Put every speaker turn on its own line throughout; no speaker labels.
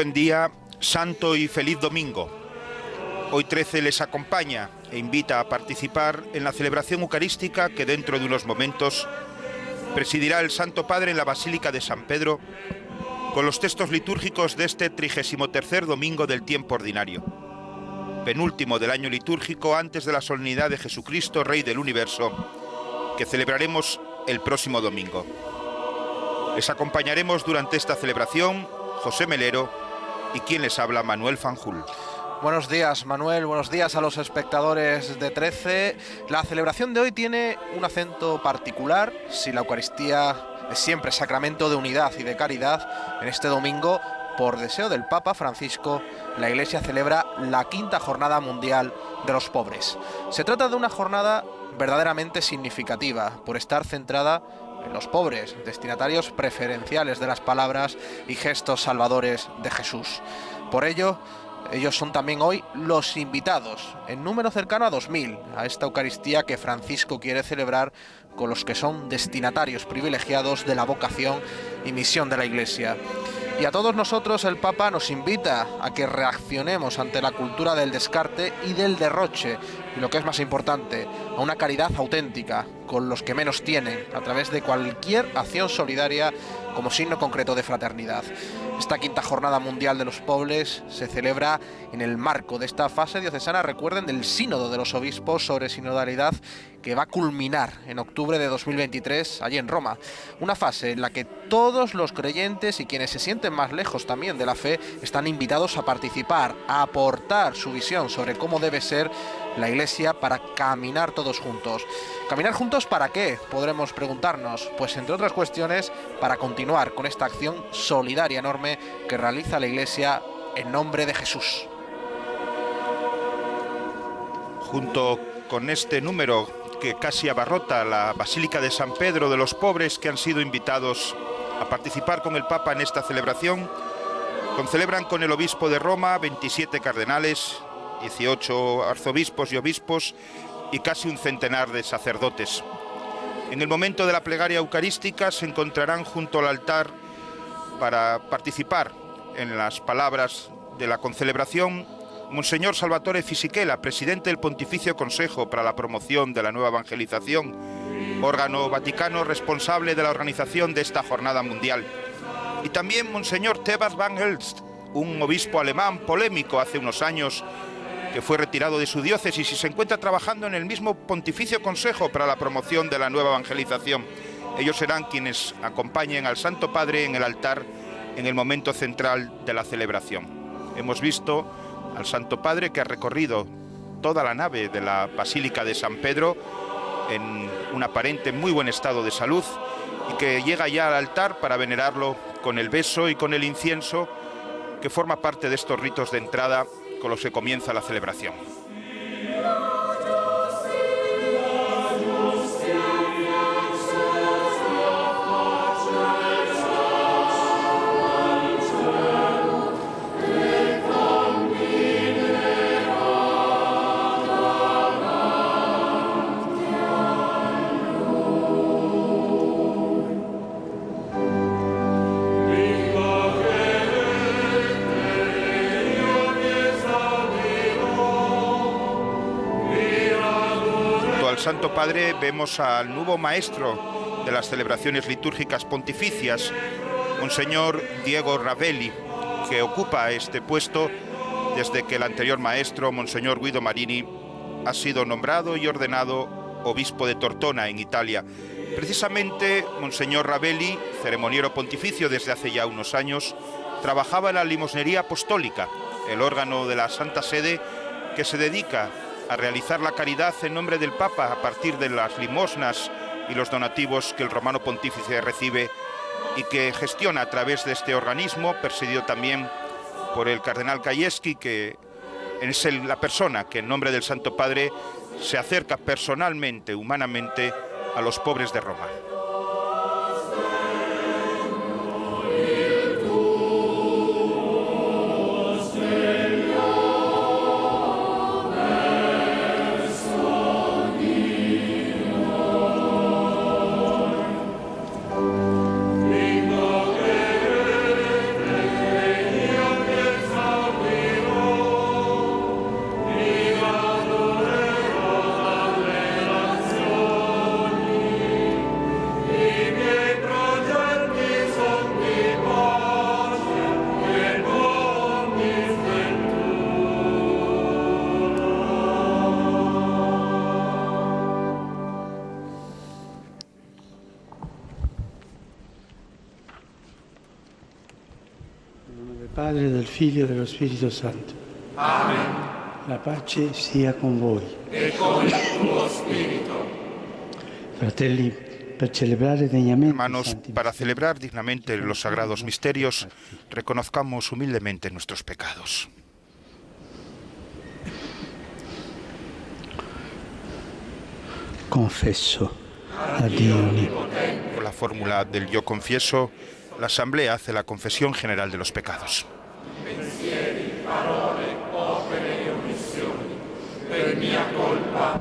buen día, santo y feliz domingo. Hoy 13 les acompaña e invita a participar en la celebración eucarística que dentro de unos momentos presidirá el Santo Padre en la Basílica de San Pedro con los textos litúrgicos de este 33er domingo del tiempo ordinario, penúltimo del año litúrgico antes de la solemnidad de Jesucristo, Rey del Universo, que celebraremos el próximo domingo. Les acompañaremos durante esta celebración José Melero y quien les habla, Manuel Fanjul.
Buenos días, Manuel. Buenos días a los espectadores de 13. La celebración de hoy tiene un acento particular. Si la Eucaristía es siempre sacramento de unidad y de caridad, en este domingo, por deseo del Papa Francisco, la Iglesia celebra la 5ª Jornada Mundial de los Pobres. Se trata de una jornada verdaderamente significativa por estar centrada en los pobres, destinatarios preferenciales de las palabras y gestos salvadores de Jesús. Por ello, ellos son también hoy los invitados, en número cercano a 2000, a esta Eucaristía que Francisco quiere celebrar con los que son destinatarios privilegiados de la vocación y misión de la Iglesia. Y a todos nosotros el Papa nos invita a que reaccionemos ante la cultura del descarte y del derroche, y lo que es más importante, a una caridad auténtica con los que menos tienen, a través de cualquier acción solidaria como signo concreto de fraternidad. Esta 5ª Jornada Mundial de los Pobres se celebra en el marco de esta fase diocesana, recuerden, del Sínodo de los Obispos sobre Sinodalidad, que va a culminar en octubre de 2023 allí en Roma. Una fase en la que todos los creyentes y quienes se sienten más lejos también de la fe están invitados a participar, a aportar su visión sobre cómo debe ser la Iglesia para caminar todos juntos. ¿Caminar juntos para qué? Podremos preguntarnos. Pues entre otras cuestiones, para continuar con esta acción solidaria enorme que realiza la Iglesia en nombre de Jesús.
Junto con este número que casi abarrota la Basílica de San Pedro de los Pobres, que han sido invitados a participar con el Papa en esta celebración, concelebran con el Obispo de Roma 27 cardenales, 18 arzobispos y obispos y casi un centenar de sacerdotes. En el momento de la plegaria eucarística se encontrarán junto al altar para participar en las palabras de la concelebración Monseñor Salvatore Fisichella, presidente del Pontificio Consejo para la Promoción de la Nueva Evangelización, órgano vaticano responsable de la organización de esta jornada mundial. Y también Monseñor Thebas van Helst, un obispo alemán polémico hace unos años, que fue retirado de su diócesis y se encuentra trabajando en el mismo Pontificio Consejo para la Promoción de la Nueva Evangelización. Ellos serán quienes acompañen al Santo Padre en el altar en el momento central de la celebración. Hemos visto al Santo Padre que ha recorrido toda la nave de la Basílica de San Pedro en un aparente muy buen estado de salud y que llega ya al altar para venerarlo con el beso y con el incienso que forma parte de estos ritos de entrada con los que comienza la celebración. Santo Padre vemos al nuevo maestro de las celebraciones litúrgicas pontificias, Monseñor Diego Ravelli, que ocupa este puesto desde que el anterior maestro, Monseñor Guido Marini, ha sido nombrado y ordenado obispo de Tortona, en Italia. Precisamente, Monseñor Ravelli, ceremoniero pontificio desde hace ya unos años, trabajaba en la limosnería apostólica, el órgano de la Santa Sede que se dedica a realizar la caridad en nombre del Papa a partir de las limosnas y los donativos que el romano pontífice recibe y que gestiona a través de este organismo, presidido también por el cardenal Krajewski, que es la persona que en nombre del Santo Padre se acerca personalmente, humanamente, a los pobres de Roma.
Padre, del Figlio e dello Spirito Santo.
Amen.
La pace sia con voi.
E con il tuo spirito.
Fratelli, per celebrare degnamente i
Hermanos,
santi
para
misteri,
celebrar dignamente los sagrados misterios, reconozcamos humildemente nuestros pecados.
confesso a Dio Onnipotente.
Con la fórmula del yo confieso, la Asamblea hace la confesión general de los pecados.
Pensieri, parole, opere e omissioni. Per mia colpa,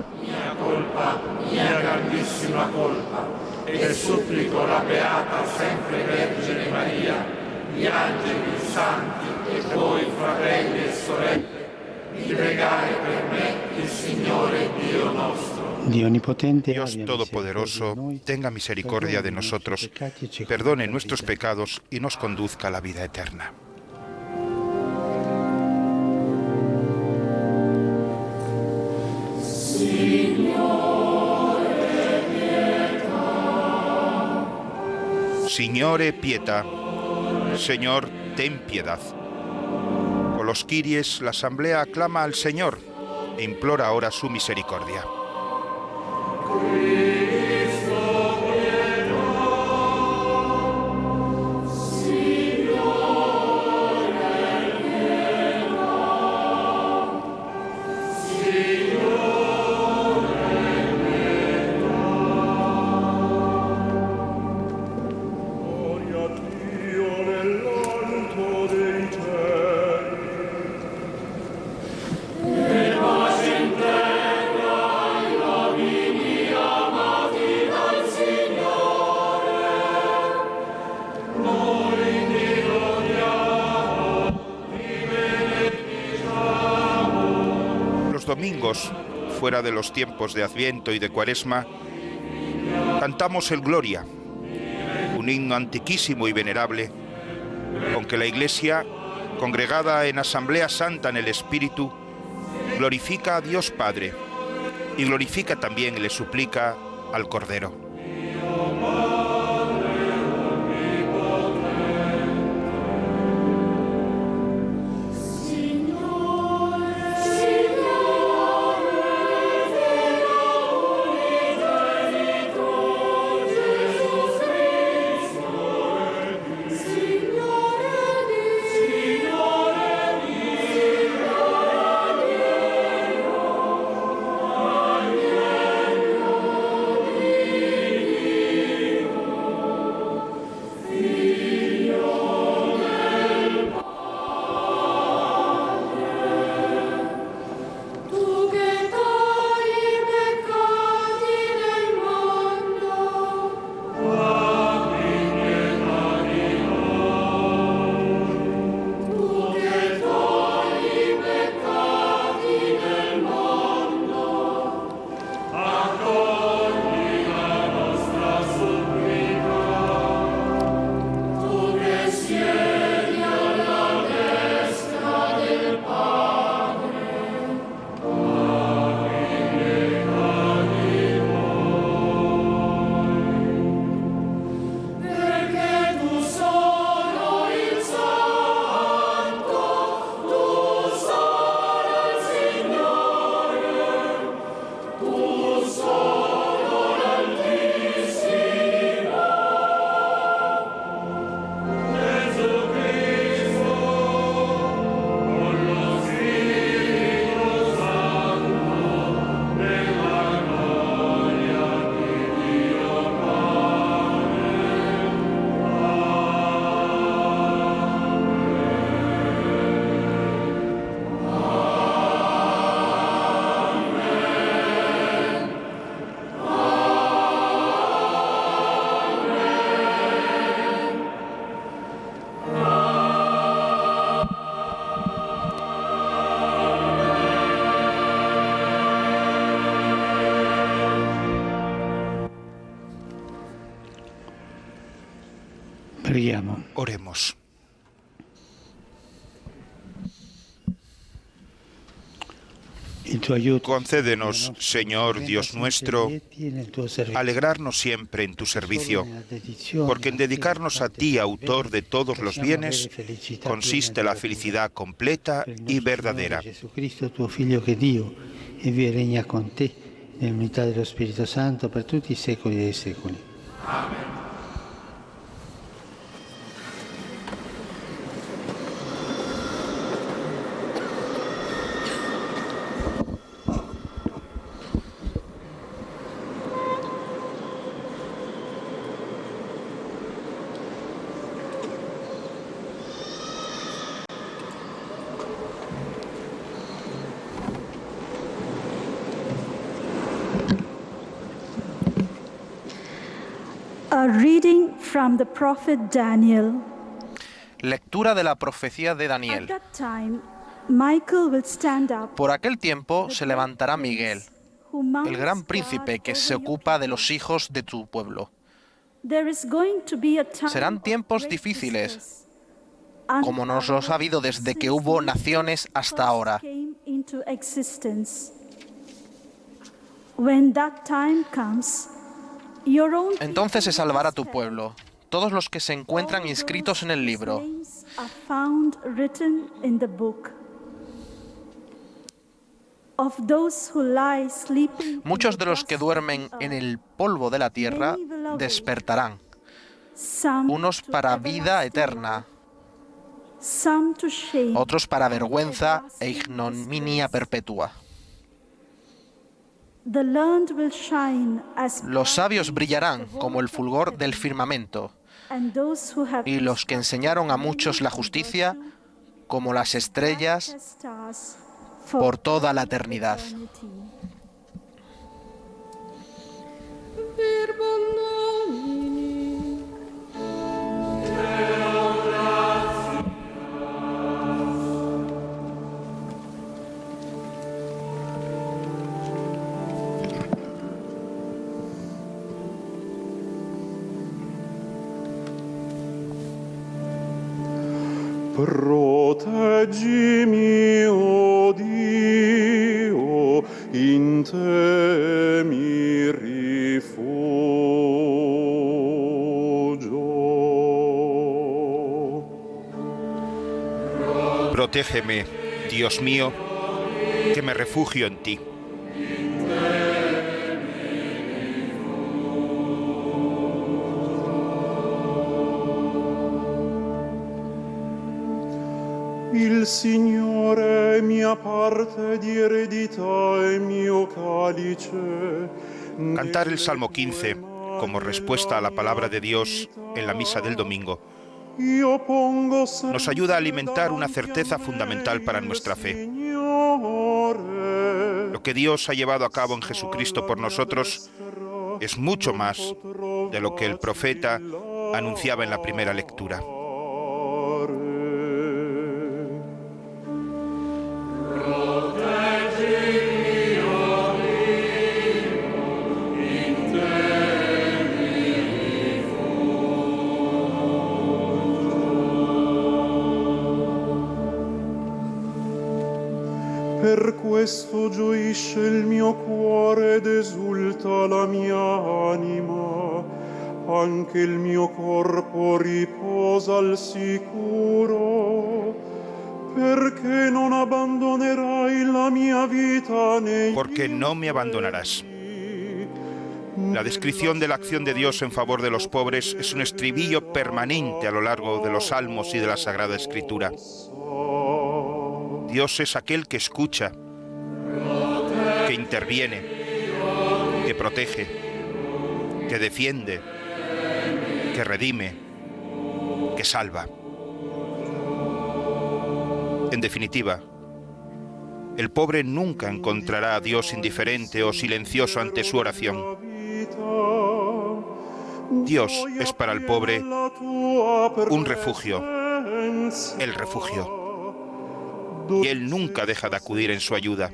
mia grandissima colpa. E supplico la Beata sempre Vergine Maria, gli angeli, i santi e voi fratelli e sorelle, di pregare per me il Signore Dio nostro.
Dio Onnipotente,
Dios
abbia
Todopoderoso,
misericordia di noi,
tenga misericordia de nosotros, perdone nuestros pecados y nos conduzca a la vida eterna. Signore pietà, Señor, ten piedad. Con los Kyries, la Asamblea aclama al Señor e implora ahora su misericordia. Domingos, fuera de los tiempos de Adviento y de Cuaresma, cantamos el Gloria, un himno antiquísimo y venerable, con que la Iglesia, congregada en Asamblea Santa en el Espíritu, glorifica a Dios Padre y glorifica también y le suplica al Cordero. Oremos. Concédenos, Señor Dios nuestro, alegrarnos siempre en tu servicio, porque en dedicarnos a ti, autor de todos los bienes, consiste la felicidad completa y verdadera.
Jesucristo, tuo Figlio, che Dio, e vive e regna con te, nell'unità dello Spirito Santo, per tutti i secoli dei secoli.
Amen.
A reading from the prophet Daniel.
Lectura de la profecía de
At
Daniel.
that time, Michael will stand up,
Por aquel tiempo se levantará Miguel,
who mounts
el gran
guard
príncipe que
over
se
your
ocupa de
people.
los hijos de tu pueblo.
There is going to be a time
Serán
of
tiempos
great
difíciles,
distress,
como nos los ha habido desde que hubo naciones hasta ahora.
came into existence. When that time comes, your own
Entonces se
people
salvará tu
will
pueblo, todos los que se encuentran
all
inscritos en el
those
libro.
whose names are found written in the book. Of those who lie sleeping in
Muchos
the
de los que
dust of
duermen
the
en
earth,
el polvo de la tierra despertarán,
some
unos
to
para vida
everlasting
eterna,
life, some to shame,
otros para vergüenza
and
e
everlasting
ignominia
disgrace.
perpetua.
The learned will shine as
Los sabios
brightly
brillarán
as the
como el
vault of
fulgor del
heaven,
firmamento,
and those who have
y los que enseñaron a muchos la justicia como las estrellas por toda la eternidad.
Proteggimi, o Dio, in te mi rifugio.
Protégeme, Dios mío, que me refugio en ti.
Il Signore è mia parte di eredità e mio calice.
Cantar el Salmo 15 como respuesta a la palabra de Dios en la misa del domingo nos ayuda a alimentar una certeza fundamental para nuestra fe. Lo que Dios ha llevado a cabo en Jesucristo por nosotros es mucho más de lo que el profeta anunciaba en la primera lectura.
Per questo gioisce il mio cuore ed esulta la mia anima, anche il mio corpo riposa al sicuro, perché non abbandonerai la mia vita nei
Porque no me abandonarás. La descripción de la acción de Dios en favor de los pobres es un estribillo permanente a lo largo de los salmos y de la Sagrada Escritura. Dios es aquel que escucha, que interviene, que protege, que defiende, que redime, que salva. En definitiva, el pobre nunca encontrará a Dios indiferente o silencioso ante su oración. Dios es para el pobre un refugio, el refugio. Y Él nunca deja de acudir en su ayuda.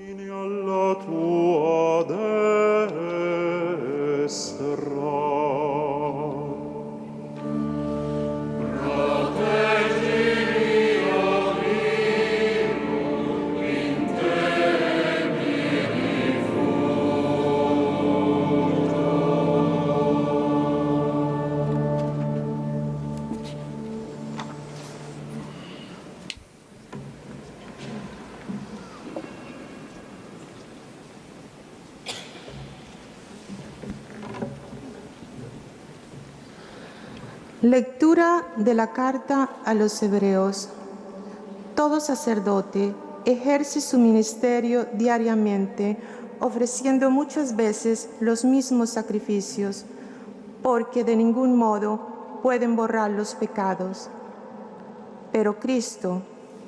Lectura de la carta a los Hebreos. Todo sacerdote ejerce su ministerio diariamente, ofreciendo muchas veces los mismos sacrificios, porque de ningún modo pueden borrar los pecados. Pero Cristo,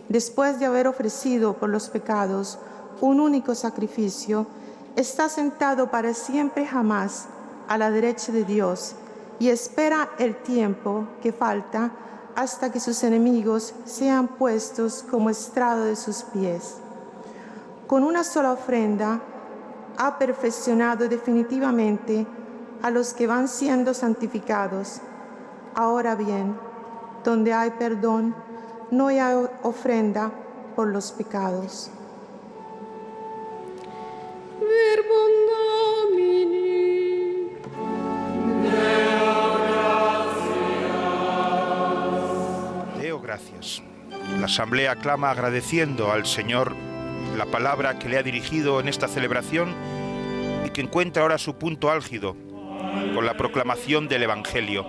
después de haber ofrecido por los pecados un único sacrificio, está sentado para siempre jamás a la derecha de Dios y espera el tiempo que falta hasta que sus enemigos sean puestos como estrado de sus pies. Con una sola ofrenda ha perfeccionado definitivamente a los que van siendo santificados. Ahora bien, donde hay perdón, no hay ofrenda por los pecados.
Verbum Domini.
Deo gracias. La Asamblea clama agradeciendo al Señor la palabra que le ha dirigido en esta celebración y que encuentra ahora su punto álgido con la proclamación del Evangelio.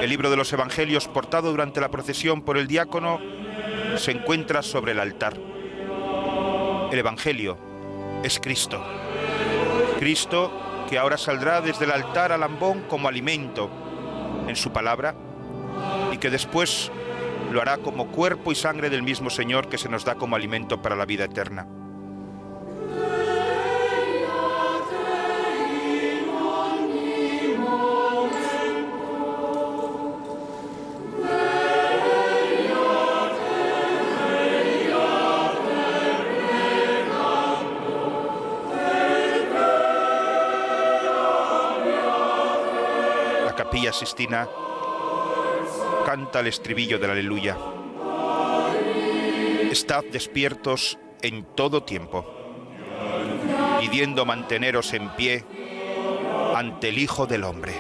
El libro de los Evangelios, portado durante la procesión por el diácono, se encuentra sobre el altar. El Evangelio es Cristo. Cristo que ahora saldrá desde el altar al ambón como alimento en su palabra y que después lo hará como cuerpo y sangre del mismo Señor que se nos da como alimento para la vida eterna. La Capilla Sixtina canta el estribillo del Aleluya. Estad despiertos en todo tiempo, pidiendo manteneros en pie ante el Hijo del Hombre.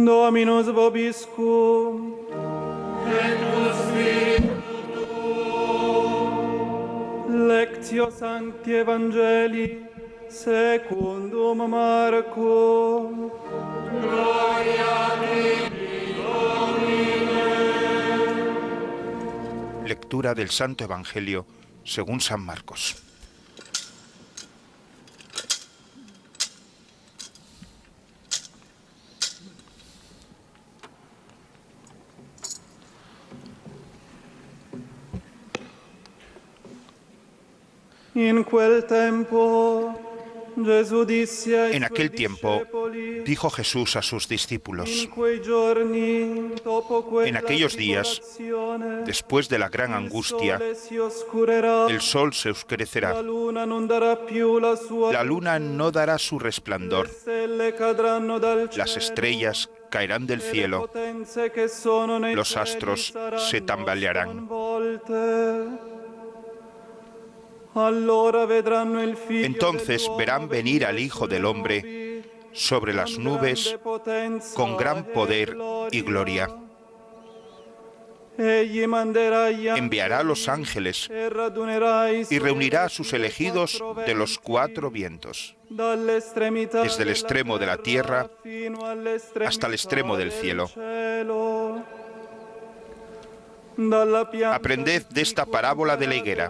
Dominus vobiscum.
Et tu spiritu tuo.
Lectio Sancti Evangelii secundum Marco.
Gloria a ti, Domine.
Lectura del Santo Evangelio según San Marcos.
In quel tempo
En aquel tiempo dijo Jesús a sus discípulos: en aquellos días, después de la gran angustia, el sol se oscurecerá, la luna no dará su resplandor, las estrellas caerán del cielo, los astros se tambalearán. Entonces verán venir al Hijo del Hombre sobre las nubes con gran poder y gloria. Enviará a los ángeles y reunirá a sus elegidos de los cuatro vientos, desde el extremo de la tierra hasta el extremo del cielo. Aprended de esta parábola de la higuera.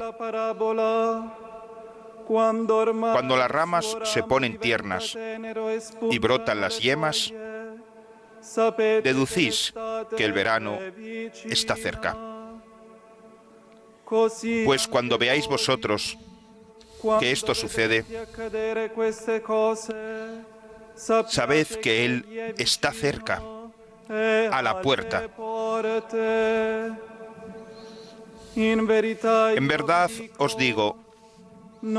Cuando las ramas se ponen tiernas y brotan las yemas, deducís que el verano está cerca. Pues cuando veáis vosotros que esto sucede, sabed que Él está cerca, a la puerta. En verdad os digo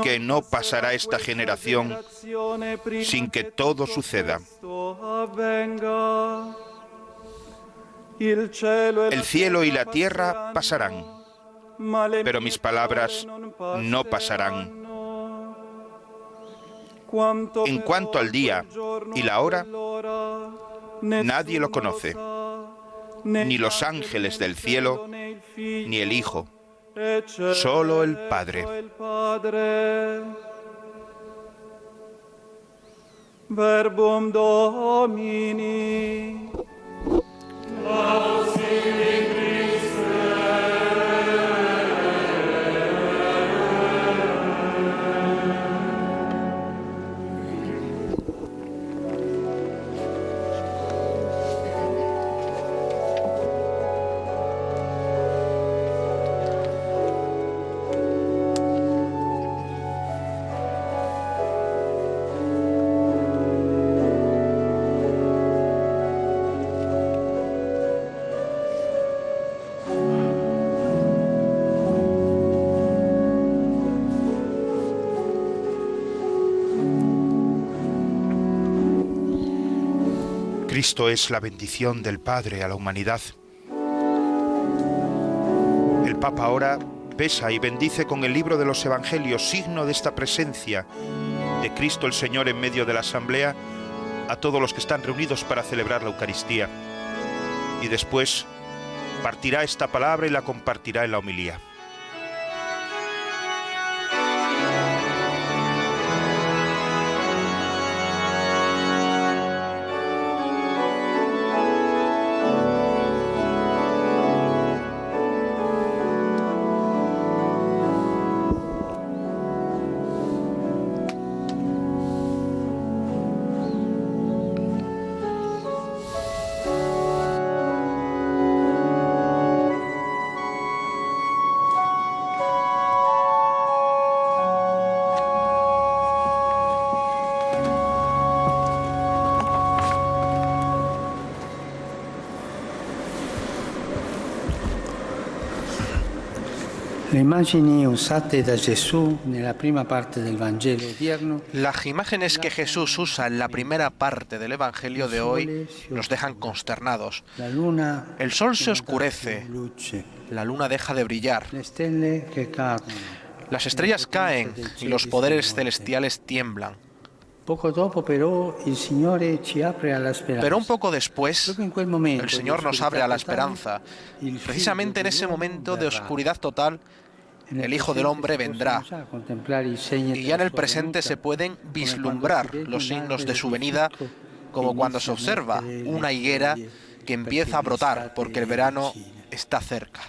que no pasará esta generación sin que todo suceda. El cielo y la tierra pasarán, pero mis palabras no pasarán. En cuanto al día y la hora, nadie lo conoce, ni los ángeles del cielo, ni el Hijo, solo el Padre.
Verbum Domini.
Cristo es la bendición del Padre a la humanidad. El Papa ahora besa y bendice con el libro de los Evangelios, signo de esta presencia de Cristo el Señor en medio de la asamblea, a todos los que están reunidos para celebrar la Eucaristía. Y después partirá esta palabra y la compartirá en la homilía.
Las imágenes que Jesús usa en la primera parte del Evangelio de hoy nos dejan consternados. El sol se oscurece, la luna deja de brillar, las estrellas caen y los poderes celestiales tiemblan. Pero un poco después, el Señor nos abre a la esperanza. Precisamente en ese momento de oscuridad total, el Hijo del Hombre vendrá, y ya en el presente se pueden vislumbrar los signos de su venida, como cuando se observa una higuera que empieza a brotar porque el verano está cerca.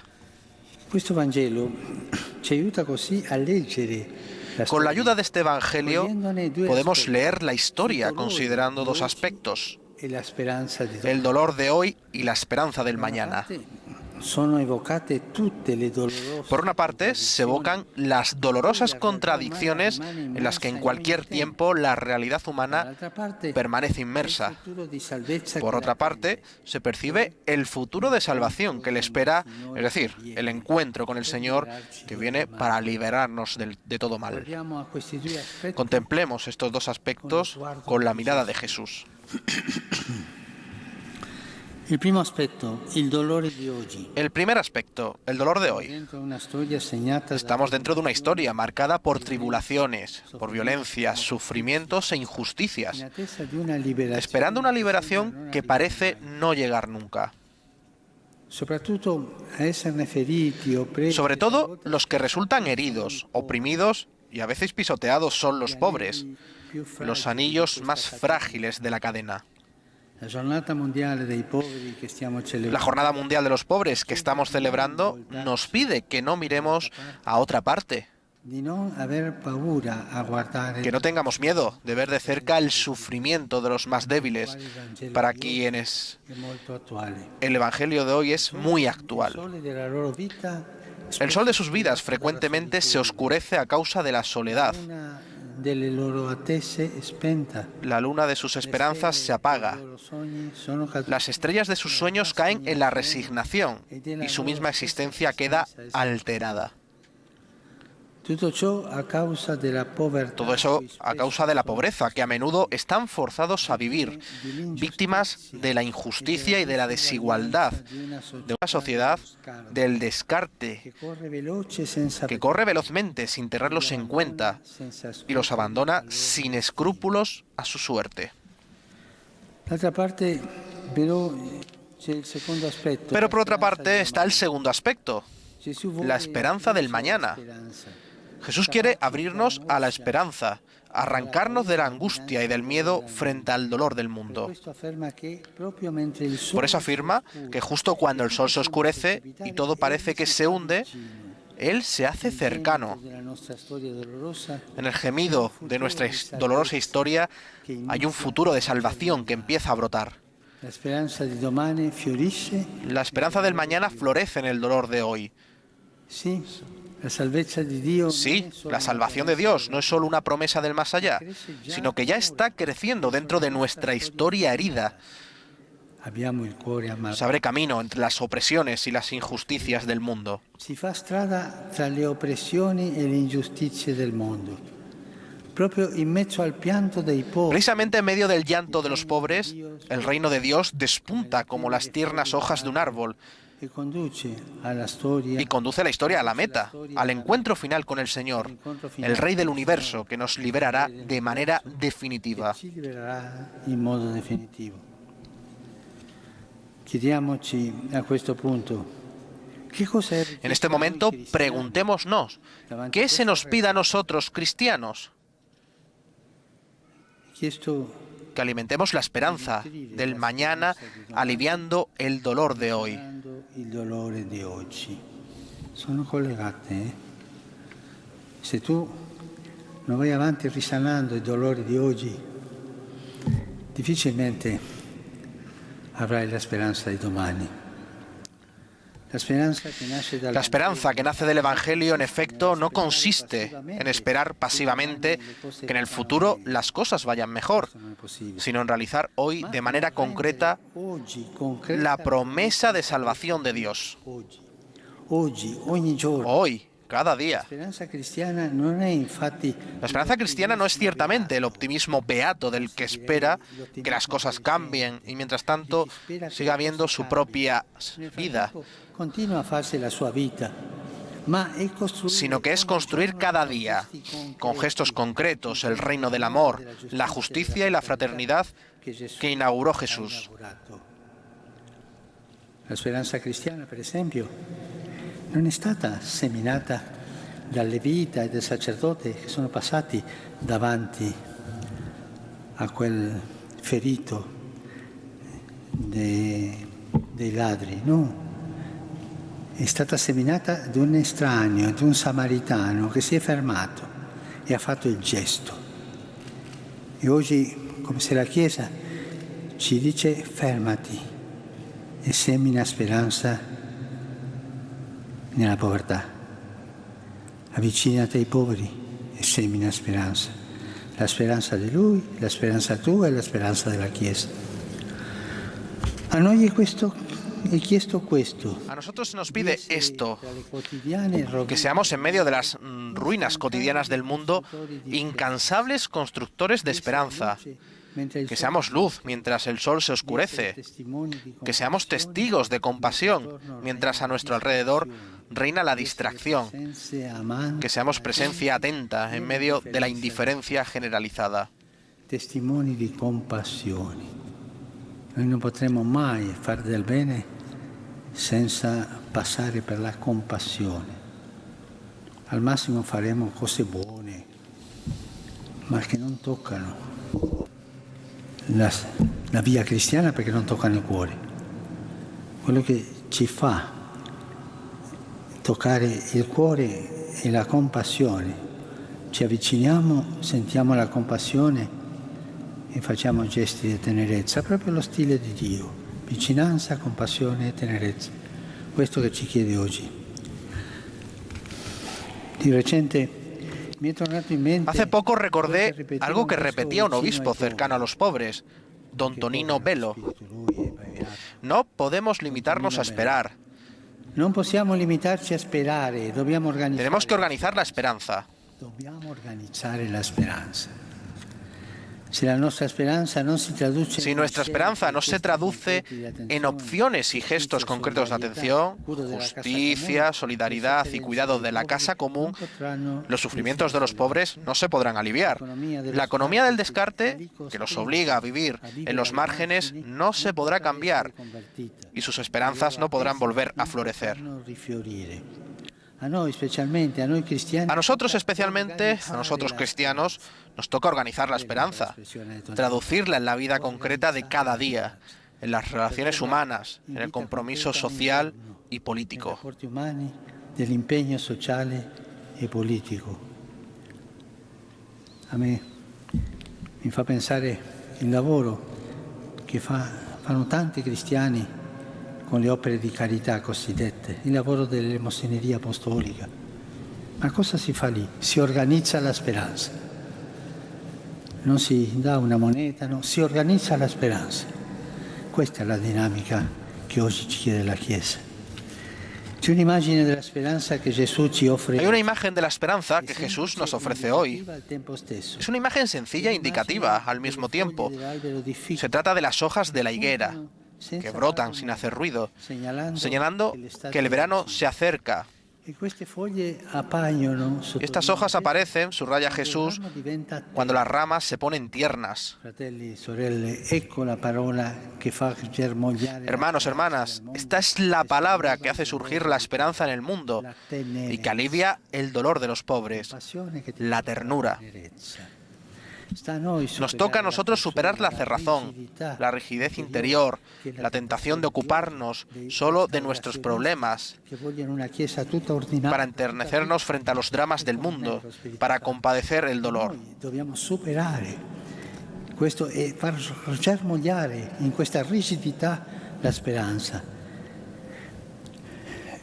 Con la ayuda de este Evangelio podemos leer la historia considerando dos aspectos: el dolor de hoy y la esperanza del mañana. Por una parte, se evocan las dolorosas contradicciones en las que en cualquier tiempo la realidad humana permanece inmersa. Por otra parte, se percibe el futuro de salvación que le espera, es decir, el encuentro con el Señor que viene para liberarnos de todo mal. Contemplemos estos dos aspectos con la mirada de Jesús.
El primer aspecto, el dolor de hoy.
El primer aspecto, el dolor de hoy. Estamos dentro de una historia marcada por tribulaciones, por violencias, sufrimientos e injusticias, esperando una liberación que parece no llegar nunca. Sobre todo, los que resultan heridos, oprimidos y a veces pisoteados son los pobres, los anillos más frágiles de la cadena. La Jornada Mundial de los Pobres que estamos celebrando nos pide que no miremos a otra parte, que no tengamos miedo de ver de cerca el sufrimiento de los más débiles, para quienes el Evangelio de hoy es muy actual. El sol de sus vidas frecuentemente se oscurece a causa de la soledad. La luna de sus esperanzas se apaga. Las estrellas de sus sueños caen en la resignación y su misma existencia queda alterada. Todo eso a causa de la pobreza, que a menudo están forzados a vivir, víctimas de la injusticia y de la desigualdad, de una sociedad del descarte, que corre velozmente sin tenerlos en cuenta y los abandona sin escrúpulos a su suerte. Pero por otra parte está el segundo aspecto, la esperanza del mañana. Jesús quiere abrirnos a la esperanza, arrancarnos de la angustia y del miedo frente al dolor del mundo. Por eso afirma que justo cuando el sol se oscurece y todo parece que se hunde, Él se hace cercano. En el gemido de nuestra dolorosa historia hay un futuro de salvación que empieza a brotar. La esperanza del mañana florece en el dolor de hoy. Sí, la salvación de Dios no es solo una promesa del más allá, sino que ya está creciendo dentro de nuestra historia herida. Se abre camino entre las opresiones y las injusticias del mundo. Precisamente en medio del llanto de los pobres, el reino de Dios despunta como las tiernas hojas de un árbol y conduce la historia a la meta, al encuentro final con el Señor, el Rey del Universo, que nos liberará de manera definitiva. En este momento, preguntémonos, ¿qué se nos pide a nosotros, cristianos? Que alimentemos la esperanza del mañana, aliviando el dolor de hoy. Sono collegate.
Se tu non vai avanti risanando i dolori di oggi, difficilmente avrai la speranza di domani.
La esperanza que nace del Evangelio, en efecto, no consiste en esperar pasivamente que en el futuro las cosas vayan mejor, sino en realizar hoy de manera concreta la promesa de salvación de Dios. Hoy, cada día. La esperanza cristiana no es ciertamente el optimismo beato del que espera que las cosas cambien y mientras tanto siga habiendo su propia vida, sino que es construir cada día, con gestos concretos, el reino del amor, la justicia y la fraternidad que inauguró Jesús.
La esperanza cristiana, per esempio, non è stata seminata dal levita e dal sacerdote che sono passati davanti a quel ferito dei ladri, no. È stata seminata da un estraneo, da un samaritano che si è fermato e ha fatto il gesto. E oggi, come se la Chiesa ci dice, fermati e semina speranza nella povertà. Avvicinati ai poveri e semina speranza. La speranza di Lui, la speranza tua e la speranza della Chiesa. A noi he chiesto questo.
A nosotros se nos pide esto, que seamos en medio de las ruinas cotidianas del mundo incansables constructores de esperanza, que seamos luz mientras el sol se oscurece, que seamos testigos de compasión mientras a nuestro alrededor reina la distracción, que seamos presencia atenta en medio de la indiferencia generalizada.
Testimoni di compassione. Noi non potremo mai fare del bene senza passare per la compassione. Al massimo faremo cose buone, ma che non toccano la via cristiana perché non toccano il cuore. Quello che ci fa toccare il cuore è la compassione. Ci avviciniamo, sentiamo la compassione e facciamo gesti di tenerezza, proprio lo stile di Dio, vicinanza, compassione e tenerezza. Questo che ci chiede oggi. Di recente mi è tornato in mente.
Hace poco recordé algo que repetía un obispo cercano a los pobres, don Tonino Bello. No podemos limitarnos a esperar.
Non possiamo limitarci a sperare, dobbiamo organizzare.
Tenemos que organizar la esperanza.
Dobbiamo organizzare la speranza. Si nuestra esperanza no se
traduce en opciones y gestos concretos de atención, justicia, solidaridad y cuidado de la casa común, los sufrimientos de los pobres no se podrán aliviar. La economía del descarte, que los obliga a vivir en los márgenes, no se podrá cambiar y sus esperanzas no podrán volver a florecer. A nosotros especialmente, a nosotros cristianos, nos toca organizar la esperanza, traducirla en la vida concreta de cada día, en las relaciones humanas, en el compromiso social y político.
Del impegno sociale e politico. A me mi fa pensare il lavoro che fanno tanti cristiani con le opere di carità cosiddette, il lavoro dell'elemosineria apostolica. Ma cosa si fa lì? Si organizza la speranza. Non si dà una moneta, no, si organizza la speranza. Questa è la dinamica che oggi ci chiede la Chiesa. C'è un'immagine della speranza che Gesù ci offre.
Hay una imagen de la esperanza que Jesús nos ofrece hoy. Es una imagen sencilla e indicativa al mismo tiempo. Se trata de las hojas de la higuera, que brotan sin hacer ruido, señalando que el verano se acerca. Estas hojas aparecen, subraya Jesús, cuando las ramas se ponen tiernas. Hermanos, hermanas, esta es la palabra que hace surgir la esperanza en el mundo y que alivia el dolor de los pobres, la ternura. Nos toca a nosotros superar la cerrazón, la rigidez interior, la tentación de ocuparnos solo de nuestros problemas, para enternecernos frente a los dramas del mundo, para compadecer el dolor.
Dobbiamo superare questo e far germogliare in questa rigidità la speranza.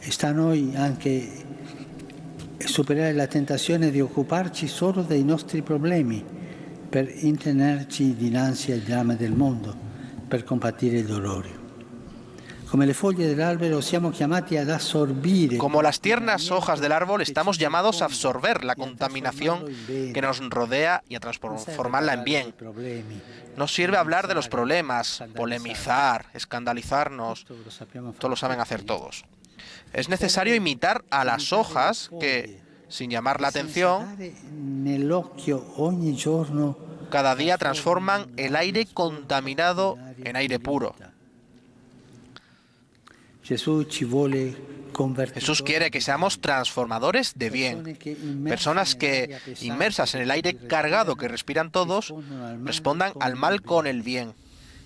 Sta a noi anche superare la tentazione di occuparci solo dei nostri problemi, per intenerci dinanzi al dramma del mondo, per compatire il dolore. Come le foglie dell'albero siamo chiamati ad assorbire.
Como las tiernas hojas del árbol, estamos llamados a absorber la contaminación que nos rodea y a transformarla en bien. No sirve hablar de los problemas, polemizar, escandalizarnos. Todo lo saben hacer todos. Es necesario imitar a las hojas que, sin llamar la atención, cada día transforman el aire contaminado en aire puro. Jesús quiere que seamos transformadores de bien, personas que, inmersas en el aire cargado que respiran todos, respondan al mal con el bien.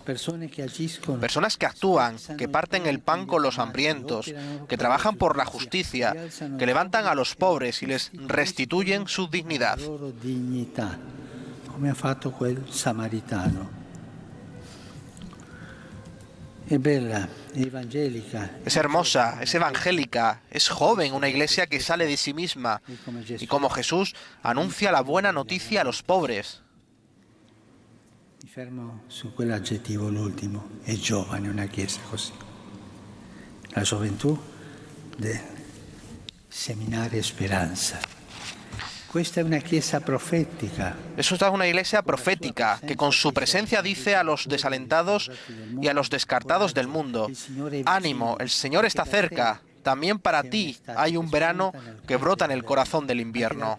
Personas que actúan, que parten el pan con los hambrientos, que trabajan por la justicia, que levantan a los pobres y les restituyen su dignidad.
Come ha fatto quel samaritano. È bella, è evangelica.
Es hermosa, es evangélica, es joven, una iglesia que sale de sí misma y como Jesús anuncia la buena noticia a los pobres.
Mi fermo su quell'aggettivo, l'ultimo. È giovane una chiesa così. La gioventù del seminario Speranza. Questa è una chiesa profética.
Eso es una iglesia profética que con su presencia dice a los desalentados y a los descartados del mundo: ánimo, el Señor está cerca. También para ti hay un verano que brota en el corazón del invierno.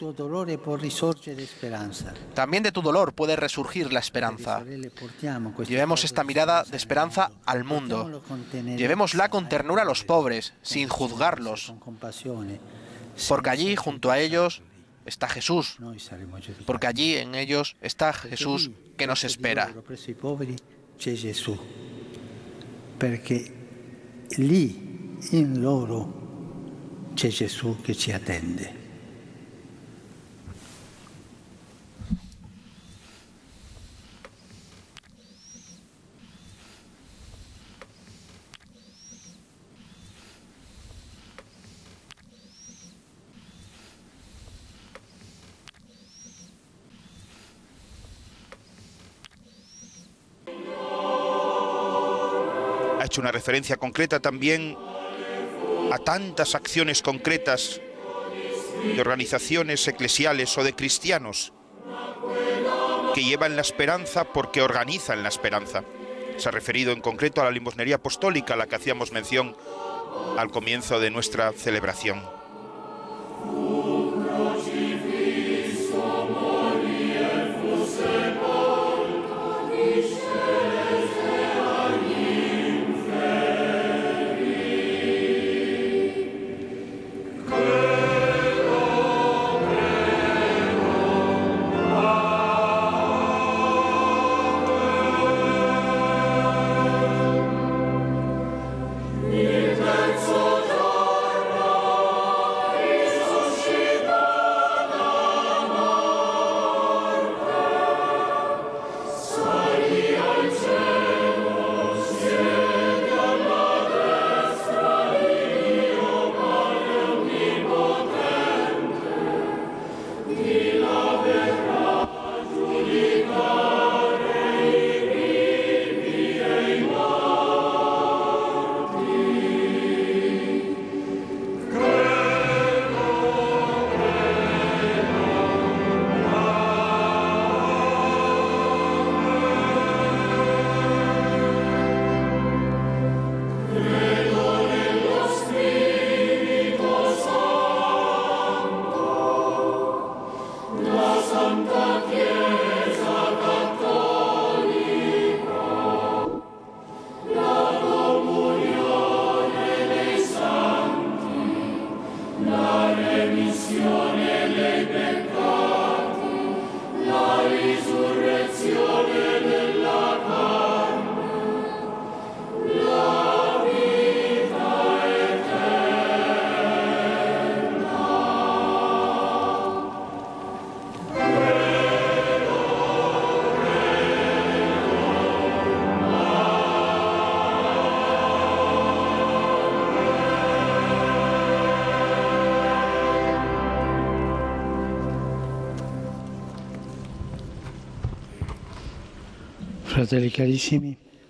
También de tu dolor puede resurgir la esperanza. Llevemos esta mirada de esperanza al mundo. Llevémosla con ternura a los pobres, sin juzgarlos. Porque allí, junto a ellos, está Jesús. Porque allí, en ellos, está Jesús que nos espera.
Perché lì in loro c'è Gesù che ci attende.
Ha hecho una referencia concreta también a tantas acciones concretas de organizaciones eclesiales o de cristianos que llevan la esperanza porque organizan la esperanza. Se ha referido en concreto a la limosnería apostólica, a la que hacíamos mención al comienzo de nuestra celebración.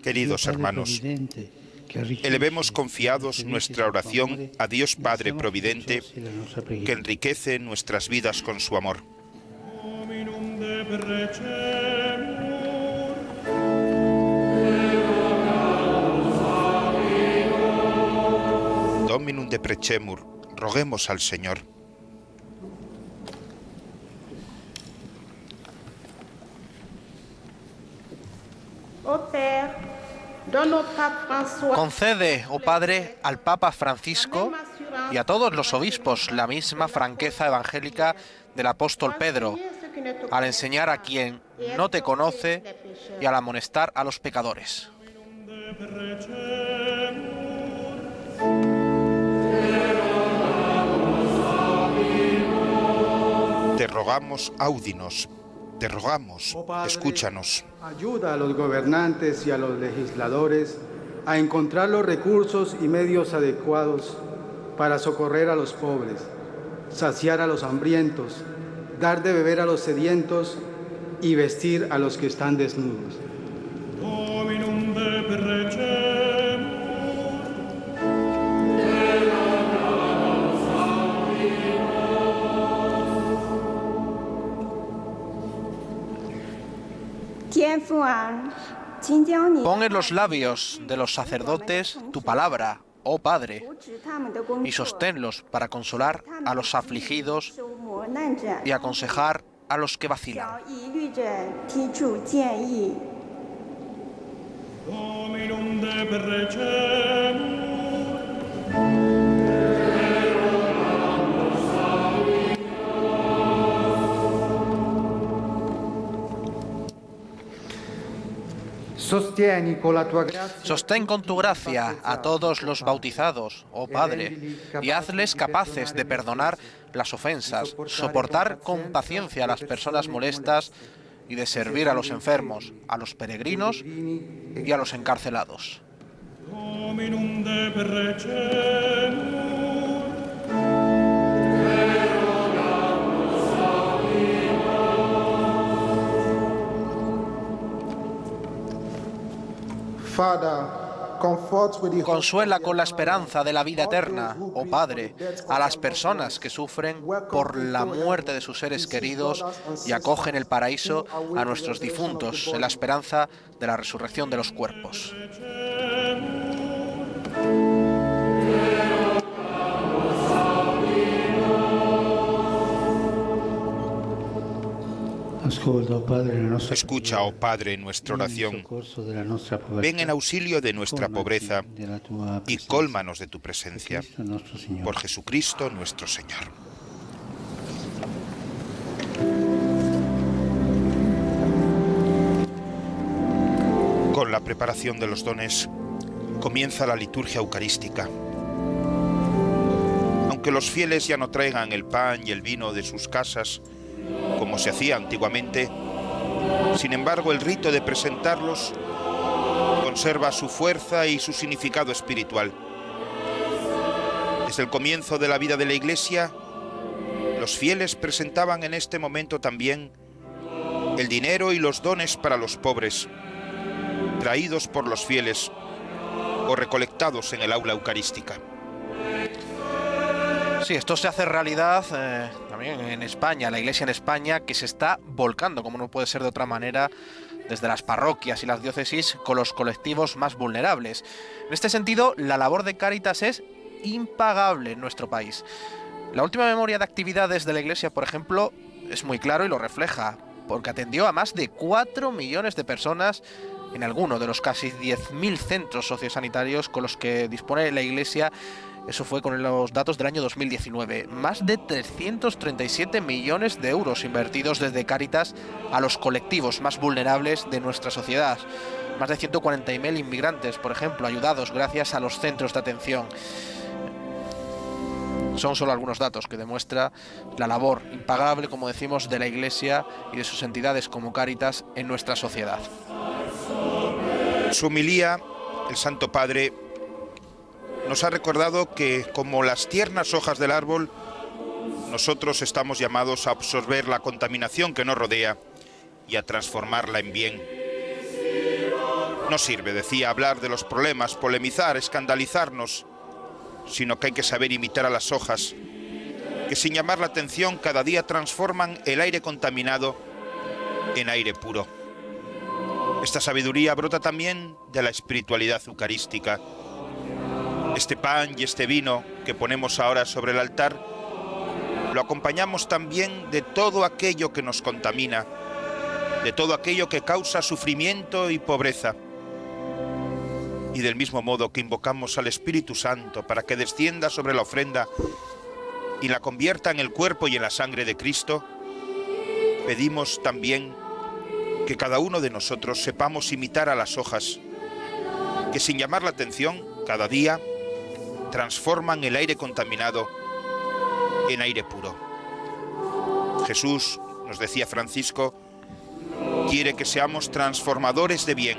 Queridos hermanos, elevemos confiados nuestra oración a Dios Padre Providente, que enriquece nuestras vidas con su amor. Dominum de Precemur, roguemos al Señor.
Concede, oh Padre, al Papa Francisco y a todos los obispos la misma franqueza evangélica del apóstol Pedro, al enseñar a quien no te conoce y al amonestar a los pecadores.
Te rogamos, audinos. Te rogamos,
Oh Padre,
escúchanos.
ayuda a los gobernantes y a los legisladores a encontrar los recursos y medios adecuados para socorrer a los pobres, saciar a los hambrientos, dar de beber a los sedientos y vestir a los que están desnudos.
Dominum de
Pon en los labios de los sacerdotes tu palabra, oh Padre, y sosténlos para consolar a los afligidos y aconsejar a los que vacilan.
Dominum de perrecemur.
Sostén con tu gracia a todos los bautizados, oh Padre, y hazles capaces de perdonar las ofensas, soportar con paciencia a las personas molestas y de servir a los enfermos, a los peregrinos y a los encarcelados.
Dominum de perrecemur.
Consuela con la esperanza de la vida eterna, oh Padre, a las personas que sufren por la muerte de sus seres queridos y acoge en el paraíso a nuestros difuntos en la esperanza de la resurrección de los cuerpos.
Escucha, oh Padre, nuestra oración. Ven en auxilio de nuestra pobreza y cólmanos de tu presencia. Por Jesucristo nuestro Señor. Con la preparación de los dones comienza la liturgia eucarística. Aunque los fieles ya no traigan el pan y el vino de sus casas, como se hacía antiguamente, sin embargo el rito de presentarlos conserva su fuerza y su significado espiritual. Desde el comienzo de la vida de la Iglesia, los fieles presentaban en este momento también el dinero y los dones para los pobres, traídos por los fieles o recolectados en el aula eucarística.
Sí, esto se hace realidad también en España, la Iglesia en España, que se está volcando, como no puede ser de otra manera, desde las parroquias y las diócesis con los colectivos más vulnerables. En este sentido, la labor de Cáritas es impagable en nuestro país. La última memoria de actividades de la Iglesia, por ejemplo, es muy claro y lo refleja, porque atendió a más de 4 millones de personas en alguno de los casi 10.000 centros sociosanitarios con los que dispone la Iglesia. Eso fue con los datos del año 2019. Más de 337 millones de euros invertidos desde Cáritas a los colectivos más vulnerables de nuestra sociedad. Más de 140.000 inmigrantes, por ejemplo, ayudados gracias a los centros de atención. Son solo algunos datos que demuestra la labor impagable, como decimos, de la Iglesia y de sus entidades como Cáritas en nuestra sociedad.
En su homilía, el Santo Padre nos ha recordado que, como las tiernas hojas del árbol, nosotros estamos llamados a absorber la contaminación que nos rodea y a transformarla en bien. No sirve, decía, hablar de los problemas, polemizar, escandalizarnos, sino que hay que saber imitar a las hojas, que sin llamar la atención cada día transforman el aire contaminado en aire puro. Esta sabiduría brota también de la espiritualidad eucarística. Este pan y este vino que ponemos ahora sobre el altar lo acompañamos también de todo aquello que nos contamina, de todo aquello que causa sufrimiento y pobreza. Y del mismo modo que invocamos al Espíritu Santo para que descienda sobre la ofrenda y la convierta en el cuerpo y en la sangre de Cristo, pedimos también que cada uno de nosotros sepamos imitar a las hojas, que sin llamar la atención, cada día transforman el aire contaminado en aire puro. Jesús, nos decía Francisco, quiere que seamos transformadores de bien,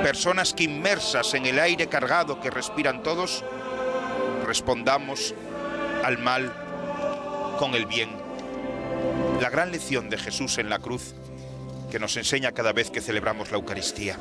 personas que inmersas en el aire cargado que respiran todos, respondamos al mal con el bien. La gran lección de Jesús en la cruz que nos enseña cada vez que celebramos la Eucaristía.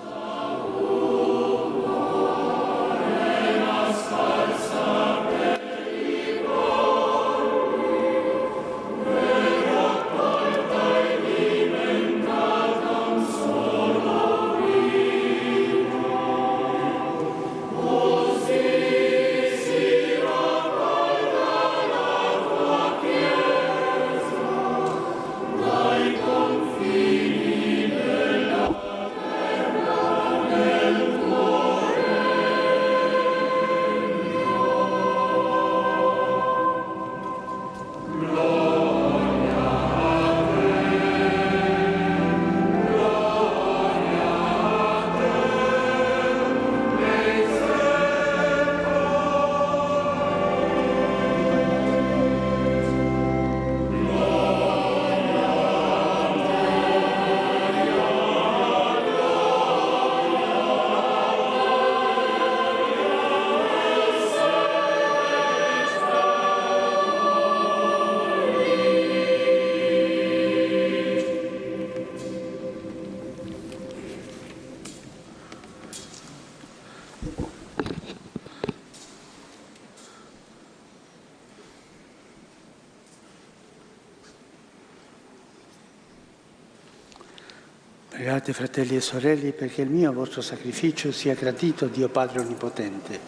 Pregate, fratelli e sorelle, perché il mio vostro sacrificio sia gradito a Dio Padre Onnipotente.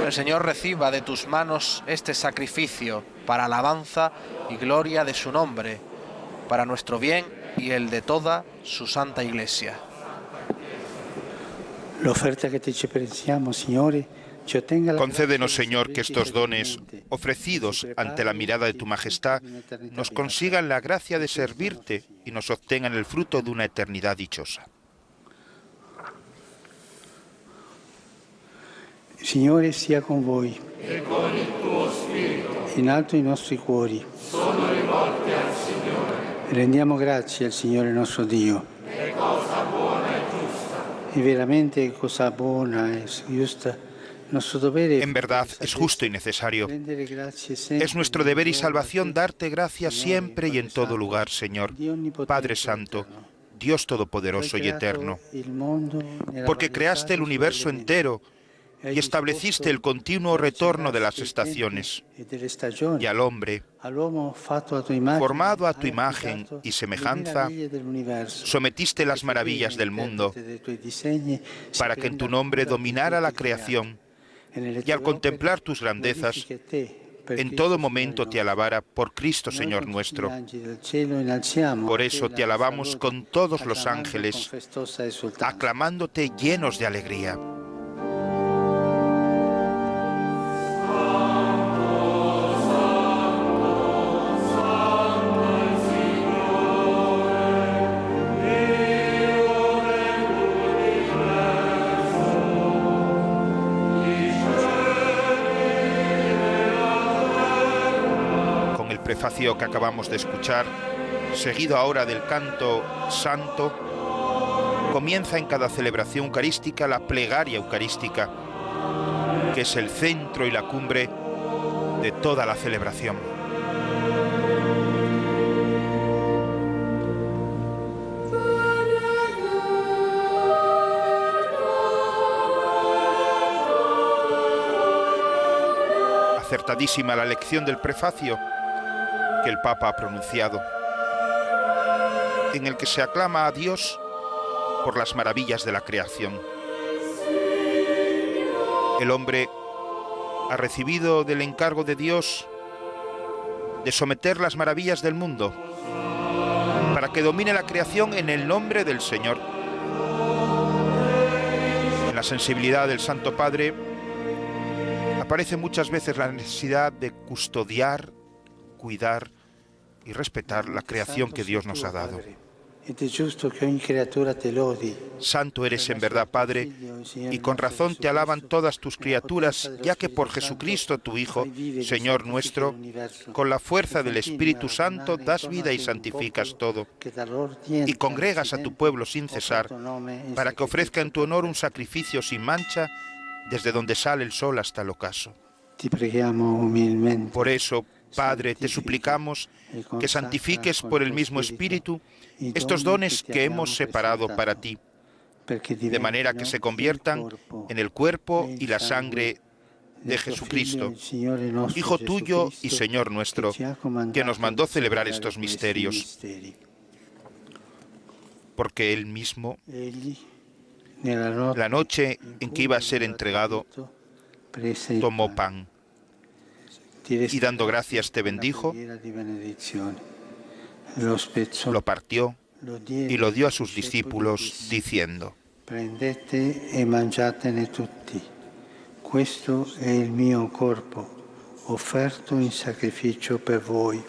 El Señor reciba de tus manos este sacrificio para alabanza y gloria de su nombre, para nuestro bien y el de toda su santa Iglesia.
L'offerta che ti ci presentiamo, Signore, ci ottenga la
Concédenos,
grazia di
Señor, que estos dones
servirte
ofrecidos ante la mirada de tu majestad nos consigan la gracia de servirte y nos obtengan el fruto de una eternidad dichosa.
Signore sia con voi
E con il tuo spirito
in alto i nostri cuori.
sono rivolti al Signore.
Rendiamo grazie al Signore nostro Dio.
È cosa buona e giusta.
E veramente cosa buona e giusta. Nuestro dovere
En verdad, es justo y necesario.
rendere grazie sempre.
Es nuestro deber y salvación darte gracias siempre y en todo lugar, Señor, Padre Santo, Dios Todopoderoso y Eterno, porque creaste el universo entero y estableciste el continuo retorno de las estaciones, y al hombre, formado a tu imagen y semejanza, sometiste las maravillas del mundo para que en tu nombre dominara la creación, y al contemplar tus grandezas, en todo momento te alabara por Cristo, Señor nuestro. Por eso te alabamos con todos los ángeles, aclamándote llenos de alegría. Prefacio que acabamos de escuchar, seguido ahora del canto santo, comienza en cada celebración eucarística la plegaria eucarística, que es el centro y la cumbre de toda la celebración. Acertadísima la lección del prefacio que el Papa ha pronunciado, en el que se aclama a Dios por las maravillas de la creación. El hombre ha recibido del encargo de Dios de someter las maravillas del mundo para que domine la creación en el nombre del Señor. En la sensibilidad del Santo Padre aparece muchas veces la necesidad de custodiar, cuidar y respetar la creación que Dios nos ha dado. Santo eres en verdad, Padre, y con razón te alaban todas tus criaturas, ya que por Jesucristo, tu Hijo, Señor nuestro, con la fuerza del Espíritu Santo das vida y santificas todo, y congregas a tu pueblo sin cesar, para que ofrezca en tu honor un sacrificio sin mancha, desde donde sale el sol hasta el ocaso. Por eso, Padre, te suplicamos que santifiques por el mismo Espíritu estos dones que hemos separado para ti, de manera que se conviertan en el cuerpo y la sangre de Jesucristo, Hijo tuyo y Señor nuestro, que nos mandó celebrar estos misterios. Porque Él mismo, la noche en que iba a ser entregado, tomó pan y dando gracias te bendijo, lo partió y lo dio a sus discípulos diciendo:
Prendete e mangiatene tutti. Questo è il mio corpo, offerto in sacrificio per voi.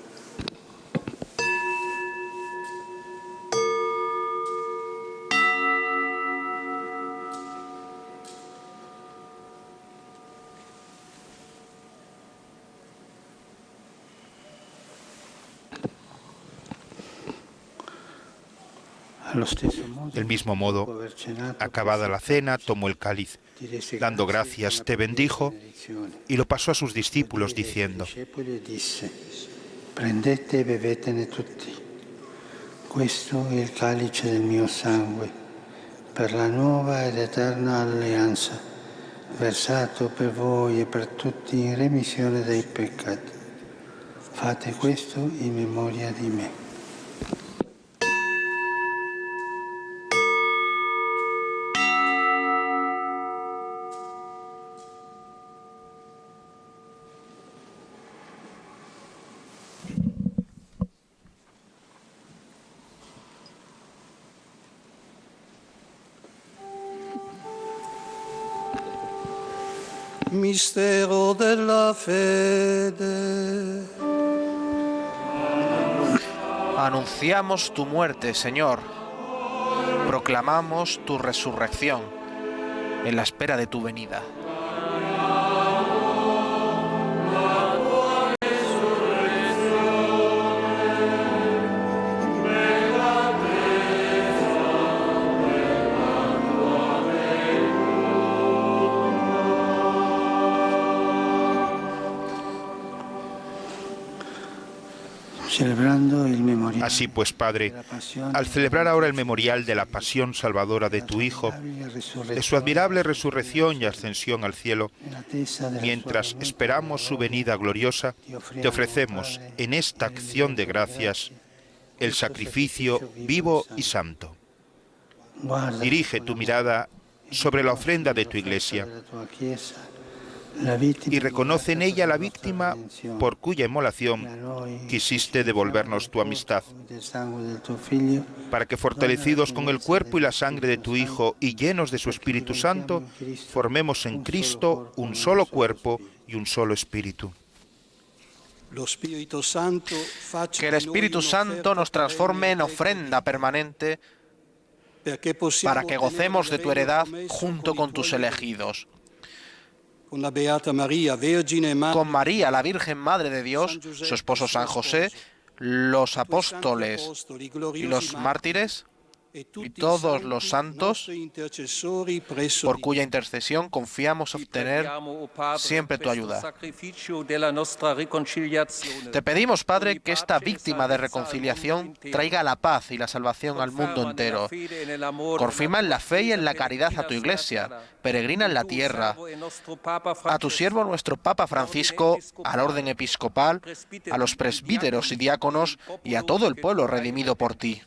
Del mismo modo, acabada la cena, tomó el cáliz, dando gracias, te bendijo y lo pasó a sus discípulos diciendo:
Prendete e bevetene tutti. Questo è il calice del mio sangue, per la nuova ed eterna alleanza, versato per voi e per tutti in remissione dei peccati. Fate questo in memoria di me.
Mistero della fede.
Anunciamos tu muerte, Señor. Proclamamos tu resurrección en la espera de tu venida.
Así pues, Padre, al celebrar ahora el memorial de la pasión salvadora de tu Hijo, de su admirable resurrección y ascensión al cielo, mientras esperamos su venida gloriosa, te ofrecemos en esta acción de gracias el sacrificio vivo y santo. Dirige tu mirada sobre la ofrenda de tu Iglesia y reconoce en ella la víctima por cuya inmolación quisiste devolvernos tu amistad, para que fortalecidos con el cuerpo y la sangre de tu Hijo y llenos de su Espíritu Santo, formemos en Cristo un solo cuerpo y un solo espíritu.
Que el Espíritu Santo nos transforme en ofrenda permanente para que gocemos de tu heredad junto con tus elegidos. Con María, la Virgen Madre de Dios, su esposo San José, los apóstoles y los mártires, y todos los santos, por cuya intercesión confiamos obtener siempre tu ayuda. Te pedimos, Padre, que esta víctima de reconciliación traiga la paz y la salvación al mundo entero. Confirma en la fe y en la caridad a tu Iglesia, peregrina en la tierra, a tu siervo nuestro Papa Francisco, al orden episcopal, a los presbíteros y diáconos y a todo el pueblo redimido por ti.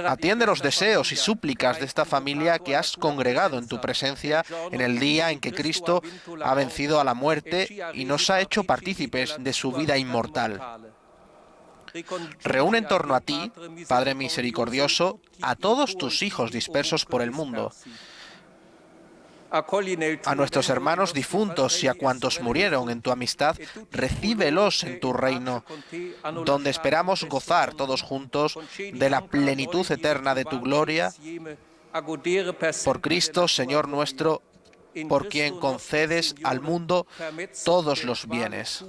Atiende los deseos y súplicas de esta familia que has congregado en tu presencia en el día en que Cristo ha vencido a la muerte y nos ha hecho partícipes de su vida inmortal. Reúne en torno a ti, Padre misericordioso, a todos tus hijos dispersos por el mundo. A nuestros hermanos difuntos y a cuantos murieron en tu amistad, recíbelos en tu reino, donde esperamos gozar todos juntos de la plenitud eterna de tu gloria, por Cristo, Señor nuestro, por quien concedes al mundo todos los bienes.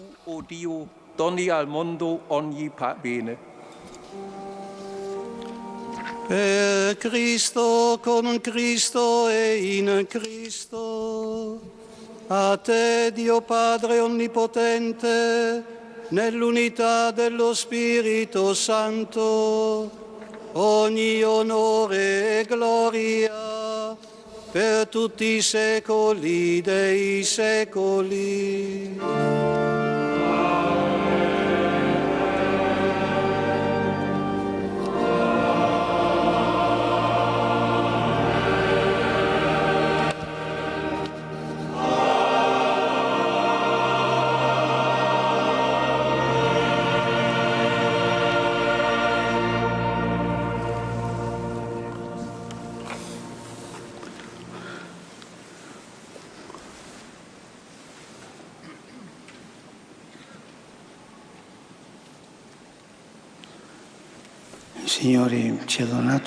Per Cristo, con Cristo e in Cristo, a te Dio Padre Onnipotente, nell'unità dello Spirito Santo, ogni onore e gloria per tutti i secoli dei secoli.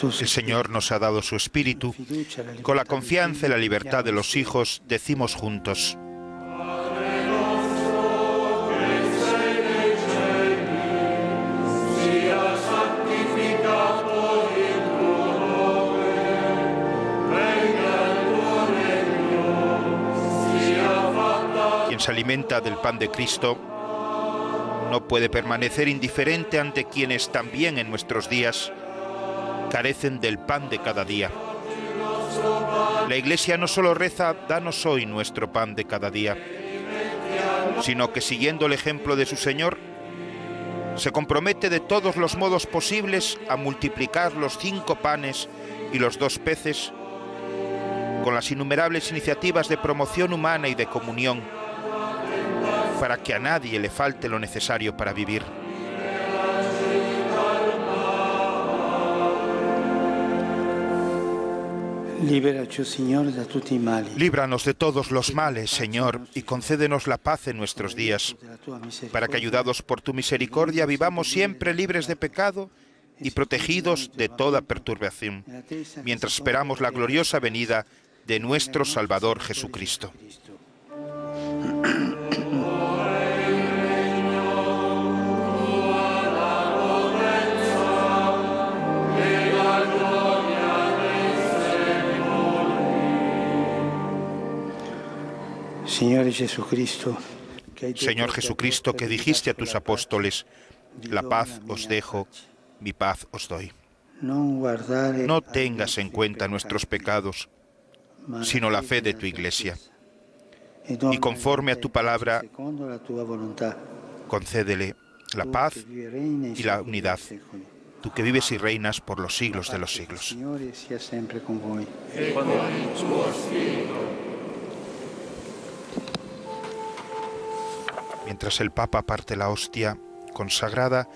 El Señor nos ha dado su Espíritu. Con la confianza y la libertad de los hijos, decimos juntos: quien se alimenta del pan de Cristo no puede permanecer indiferente ante quienes también en nuestros días carecen del pan de cada día. La Iglesia no solo reza «Danos hoy nuestro pan de cada día», sino que siguiendo el ejemplo de su Señor, se compromete de todos los modos posibles a multiplicar los 5 panes y los 2 peces con las innumerables iniciativas de promoción humana y de comunión, para que a nadie le falte lo necesario para vivir. Líbranos de todos los males, Señor, y concédenos la paz en nuestros días, para que, ayudados por tu misericordia, vivamos siempre libres de pecado y protegidos de toda perturbación, mientras esperamos la gloriosa venida de nuestro Salvador Jesucristo. Señor Jesucristo, que dijiste a tus apóstoles: la paz os dejo, mi paz os doy. No tengas en cuenta nuestros pecados, sino la fe de tu Iglesia. Y conforme a tu palabra, concédele la paz y la unidad, tú que vives y reinas por los siglos de los siglos. Mientras el Papa parte la hostia consagrada,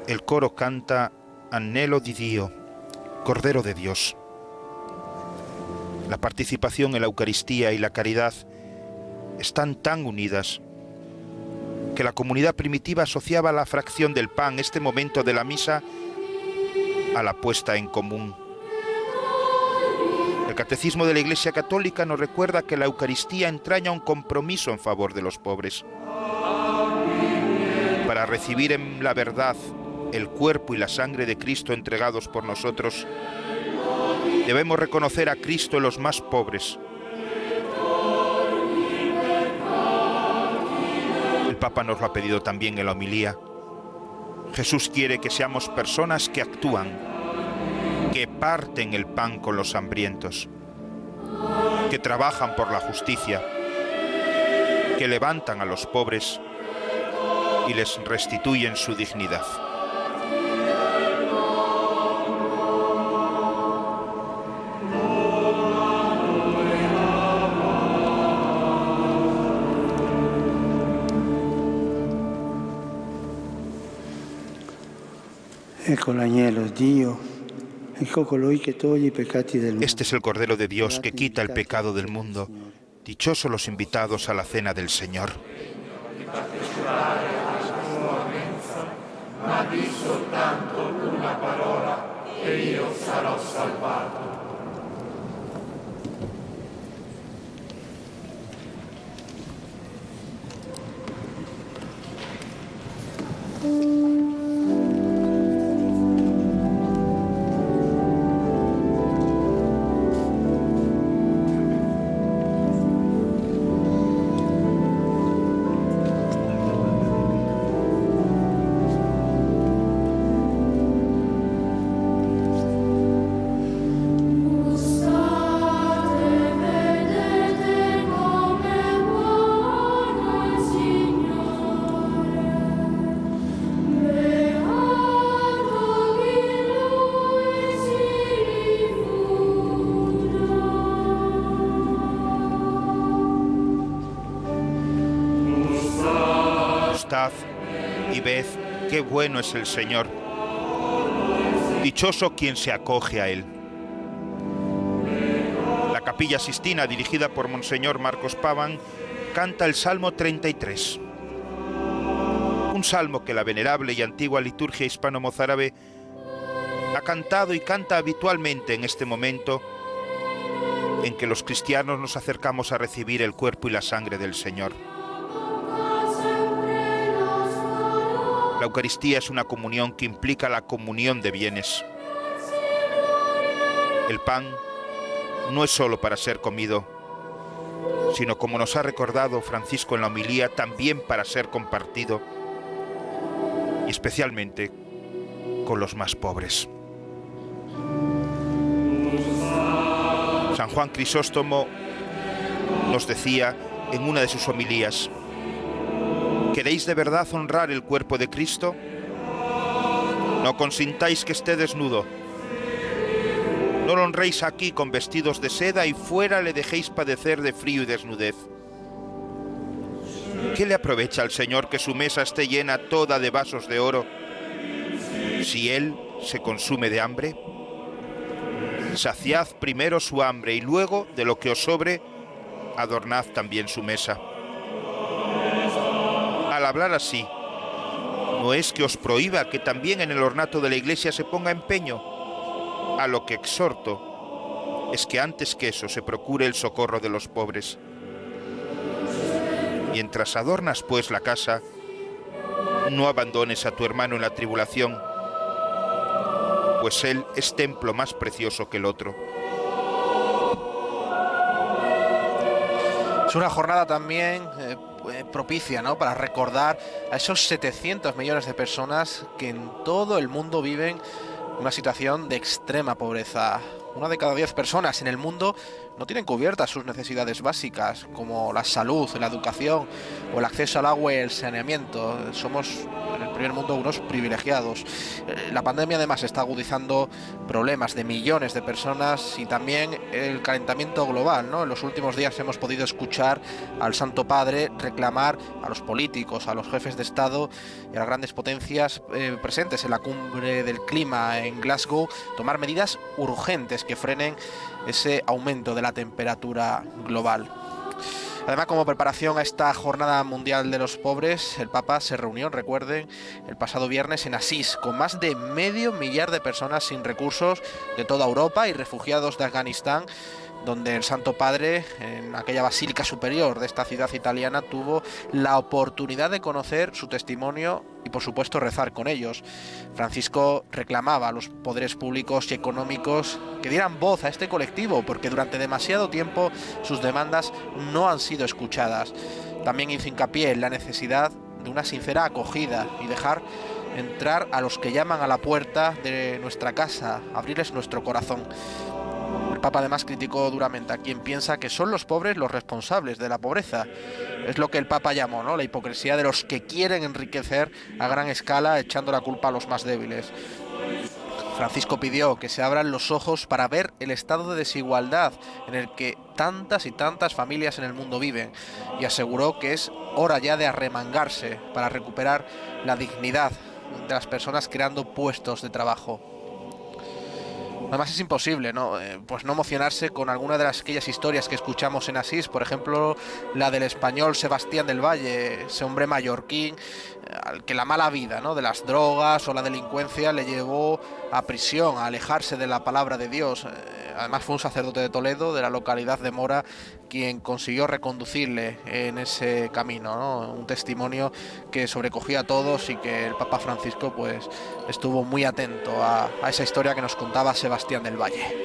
el coro canta Agnello di Dio, Cordero de Dios. La participación en la Eucaristía y la caridad están tan unidas que la comunidad primitiva asociaba la fracción del pan, este momento de la misa, a la puesta en común. El Catecismo de la Iglesia Católica nos recuerda que la Eucaristía entraña un compromiso en favor de los pobres. Para recibir en la verdad el cuerpo y la sangre de Cristo entregados por nosotros, debemos reconocer a Cristo en los más pobres. El Papa nos lo ha pedido también en la homilía. Jesús quiere que seamos personas que actúan, que parten el pan con los hambrientos, que trabajan por la justicia, que levantan a los pobres y les restituyen su dignidad.
Ecco l'agnello Dio
Este es el Cordero de Dios que quita el pecado del mundo. Dichosos los invitados a la cena del Señor.
Ma di soltanto una parola e io sarò salvato.
Y ved qué bueno es el Señor. Dichoso quien se acoge a Él. La Capilla Sistina, dirigida por Monseñor Marcos Pavan, canta el Salmo 33. Un salmo que la venerable y antigua liturgia hispano-mozárabe ha cantado y canta habitualmente en este momento en que los cristianos nos acercamos a recibir el cuerpo y la sangre del Señor. La Eucaristía es una comunión que implica la comunión de bienes. El pan no es solo para ser comido, sino, como nos ha recordado Francisco en la homilía, también para ser compartido, y especialmente con los más pobres. San Juan Crisóstomo nos decía en una de sus homilías: ¿queréis de verdad honrar el cuerpo de Cristo? No consintáis que esté desnudo. No lo honréis aquí con vestidos de seda y fuera le dejéis padecer de frío y desnudez. ¿Qué le aprovecha al Señor que su mesa esté llena toda de vasos de oro si Él se consume de hambre? Saciad primero su hambre y luego, de lo que os sobre, adornad también su mesa. Al hablar así, no es que os prohíba que también en el ornato de la Iglesia se ponga empeño. A lo que exhorto es que antes que eso se procure el socorro de los pobres. Mientras adornas pues la casa, no abandones a tu hermano en la tribulación, pues él es templo más precioso que el otro.
Es una jornada también propicia, ¿no?, para recordar a esos 700 millones de personas que en todo el mundo viven una situación de extrema pobreza. 1 de cada 10 personas en el mundo no tienen cubiertas sus necesidades básicas, como la salud, la educación o el acceso al agua y el saneamiento. Somos en el primer mundo unos privilegiados. La pandemia además está agudizando problemas de millones de personas y también el calentamiento global, ¿no? En los últimos días hemos podido escuchar al Santo Padre reclamar a los políticos, a los jefes de Estado y a las grandes potencias presentes en la cumbre del clima en Glasgow tomar medidas urgentes que frenen ese aumento de la temperatura global. Además, como preparación a esta Jornada Mundial de los Pobres, el Papa se reunió, recuerden, el pasado viernes en Asís, con más de 500.000 de personas sin recursos de toda Europa y refugiados de Afganistán, donde el Santo Padre, en aquella Basílica Superior de esta ciudad italiana, tuvo la oportunidad de conocer su testimonio y, por supuesto, rezar con ellos. Francisco reclamaba a los poderes públicos y económicos que dieran voz a este colectivo, porque durante demasiado tiempo sus demandas no han sido escuchadas. También hizo hincapié en la necesidad de una sincera acogida y dejar entrar a los que llaman a la puerta de nuestra casa, abrirles nuestro corazón. El Papa además criticó duramente a quien piensa que son los pobres los responsables de la pobreza. Es lo que el Papa llamó, ¿no?, la hipocresía de los que quieren enriquecer a gran escala echando la culpa a los más débiles. Francisco pidió que se abran los ojos para ver el estado de desigualdad en el que tantas y tantas familias en el mundo viven y aseguró que es hora ya de arremangarse para recuperar la dignidad de las personas creando puestos de trabajo. Además es imposible, ¿no? Pues no emocionarse con alguna de aquellas historias que escuchamos en Asís, por ejemplo, la del español Sebastián del Valle, ese hombre mallorquín al que la mala vida, ¿no?, de las drogas o la delincuencia le llevó a prisión, a alejarse de la palabra de Dios. Además fue un sacerdote de Toledo, de la localidad de Mora, quien consiguió reconducirle en ese camino, ¿no? Un testimonio que sobrecogía a todos y que el Papa Francisco pues estuvo muy atento a esa historia que nos contaba Sebastián del Valle.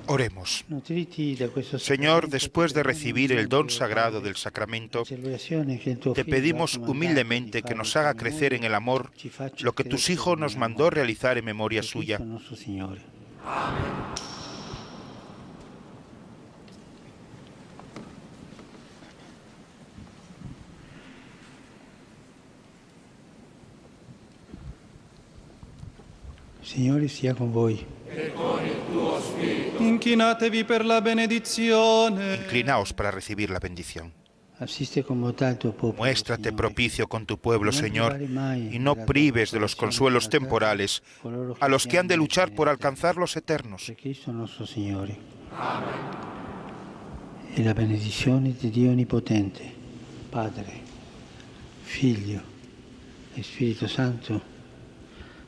Oremos. Señor, después de recibir el don sagrado del sacramento, te pedimos humildemente que nos haga crecer en el amor lo que tus hijos nos mandó realizar en memoria suya.
Signore sia con voi.
Inchinatevi per la benedizione.
Inclinaos para recibir la bendición. Muéstrate propicio con tu pueblo, Señor, y no prives de los consuelos temporales a los que han de luchar por alcanzar los eternos.
E la benedizione di Dio Onnipotente, Padre, Figlio e Spirito Santo,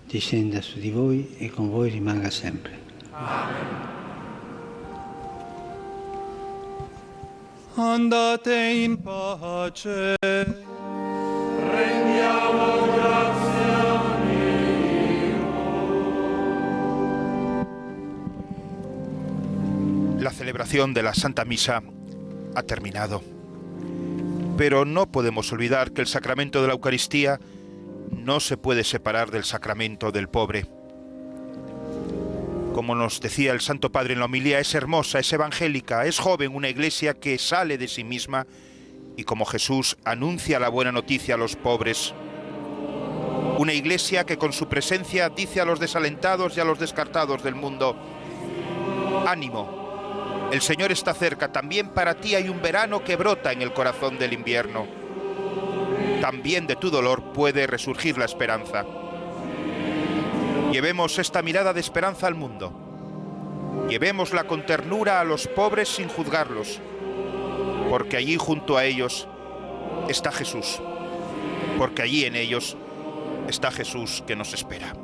discenda su di voi e con voi rimanga sempre.
Andate in pace.
Rendiamo grazie a Dio.
La celebración de la Santa Misa ha terminado. Pero no podemos olvidar que el sacramento de la Eucaristía no se puede separar del sacramento del pobre. Como nos decía el Santo Padre en la homilía, es hermosa, es evangélica, es joven una iglesia que sale de sí misma y como Jesús anuncia la buena noticia a los pobres. Una iglesia que con su presencia dice a los desalentados y a los descartados del mundo: ánimo, el Señor está cerca, también para ti hay un verano que brota en el corazón del invierno. También de tu dolor puede resurgir la esperanza. Llevemos esta mirada de esperanza al mundo. Llevémosla con ternura a los pobres sin juzgarlos, porque allí junto a ellos está Jesús, porque allí en ellos está Jesús que nos espera.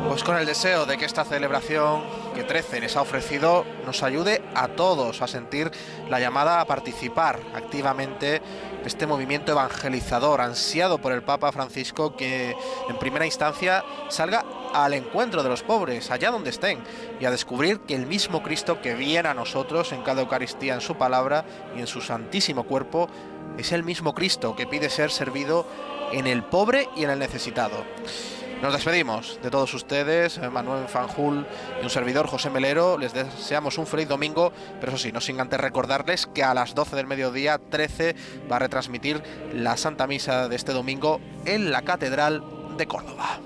Pues con el deseo de que esta celebración, que que 13 les ha ofrecido nos ayude a todos a sentir la llamada a participar activamente en este movimiento evangelizador ansiado por el Papa Francisco, que en primera instancia salga al encuentro de los pobres, allá donde estén, y a descubrir que el mismo Cristo que viene a nosotros en cada Eucaristía, en su palabra y en su santísimo cuerpo, es el mismo Cristo que pide ser servido en el pobre y en el necesitado. Nos despedimos de todos ustedes, Manuel Fanjul y un servidor, José Melero. Les deseamos un feliz domingo, pero eso sí, no sin antes recordarles que a las 12 del mediodía 13 va a retransmitir la Santa Misa de este domingo en la Catedral de Córdoba.